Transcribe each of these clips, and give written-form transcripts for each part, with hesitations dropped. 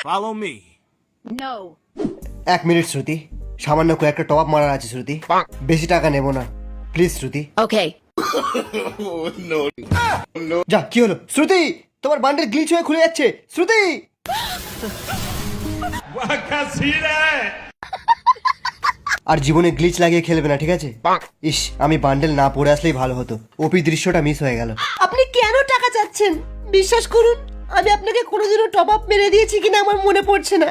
Follow me. No. 1 minute শ্রুতি, সামান্য কয়েকটা top মারার আছে শ্রুতি, বেশি টাকা নেব না প্লিজ শ্রুতি। Okay. যা, কি হলো শ্রুতি? তোমার বান্ডেল গ্লিচ হয়ে খুলে যাচ্ছে শ্রুতি। আর জীবনে গ্লিচ লাগিয়ে খেলবে না, ঠিক আছে? ইস, আমি বান্ডেল না পড়ে আসলেই ভালো হতো, ওপি দৃশ্যটা মিস হয়ে গেল। আপনি কেন টাকা চাচ্ছেন? বিশ্বাস করুন, আমি আপনাকে কোনোদিনও টপ আপ মেরে দিয়েছি কিনা আমার মনে পড়ছে না।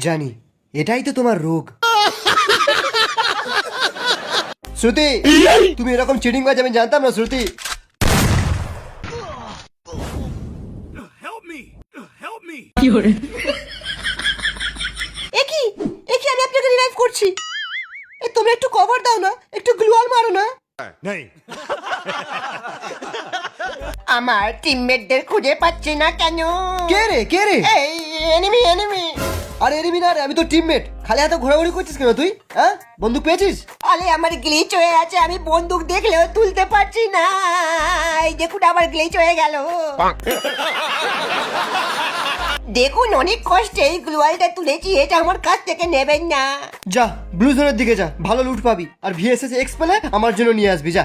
জানি, এটাই তো তোমার রোগ। শ্রুতি, তুমি এরকম চিটিং বাজ আমি জানতাম না শ্রুতি। Help me. Help me. একই একই আমি আপনাকে রিভাইভ করছি। তোমরা একটু কভার দাও না, একটু গ্লুয়াল মারো না। नहीं. আমার টিমমেটদের খুঁজে পাচ্ছি না কেন? কে রে, কে রে? এই এনিমি এনিমি। আরে এনিমি না রে, আমি তো টিমমেট। খালি হাতে ঘোরাঘুরি করছিস কেন তুই? হ্যাঁ, বন্দুক পেয়েছিস? আরে আমার গ্লিচ হয়ে আছে, আমি বন্দুক দেখলেও তুলতে পারছি না। এই দেখুন আমার গ্লিচ হয়ে গেল। দেখুন অনেক কষ্টে এই গ্লুয়ালটা তুলেছি, এটা আমার কাছ থেকে নেবেন না। যা, ব্লু জোনের দিকে যা, ভালো লুট পাবি। আর ভিএসএস এক্স পেলে আমার জন্য নিয়ে আসবি, যা।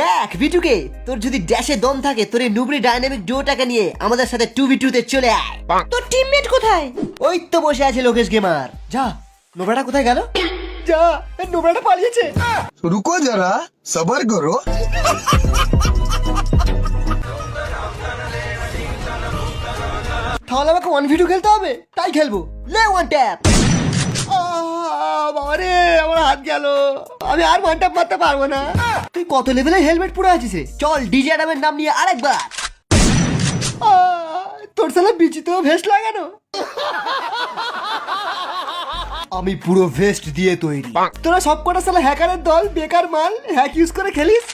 দেখ বিটুকে, তোর যদি ড্যাশে দম থাকে, তোর এই নুবরি ডাইনামিক ডুয়োটাকে নিয়ে আমাদের সাথে 2v2 তে চলে আয়। তোর টিমমেট কোথায়? ওই তো বসে আছে লোকেশ গেমার। যা, নোবরাটা কোথায় গেল? যা, নোবরাটা পালিয়েছে। रुको जरा सबर करो। তাহলে আমাকে 1v2 খেলতে হবে, তাই খেলবো। লে ওয়ান ট্যাপ। বাবারে, আমার হাত গেল, আমি আর ওয়ান ট্যাপ মারতে পারবো না। তুই কত লেভেলের হেলমেট পরে আছিস রে? চল ডিজে অ্যাডামের নাম নিয়ে আরেকবার। তোর সালা বিচিতেও ভেস্ট লাগানো। আমি পুরো ভেস্ট দিয়ে তৈরি। তোরা সব কটা সালা হ্যাকারের দল, বেকার মাল, হ্যাক ইউজ করে খেলিস।